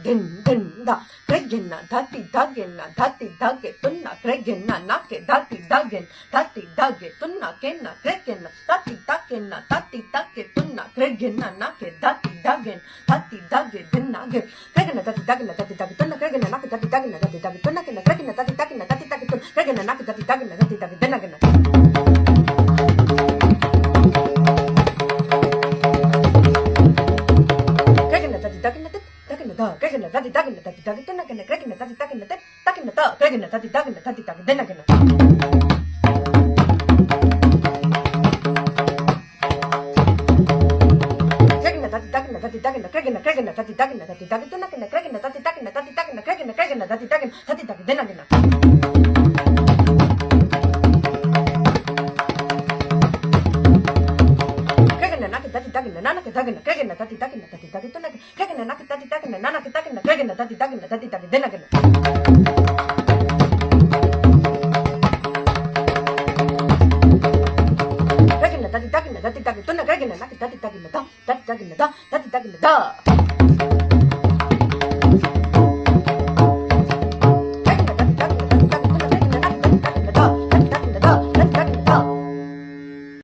된다 그래겐나 다티 다겐나 다티 다게 뜬나 그래겐나 나게 다티 다겐 다티 다게 뜬나 겐나 그래겐나 다티 다겐나 다티 다게 뜬나 그래겐나 나게 다티 다겐 다티 다게 된나게 그래겐나 다티 다겐나 다티 다게 뜬나 그래겐나 나게 다티 다겐나 다티 다게 뜬나 겐나 그래겐나 다티 다겐나 다티 다게 뜬 그래겐나 나게 다티 다겐나 다티 다게 된나겐나 다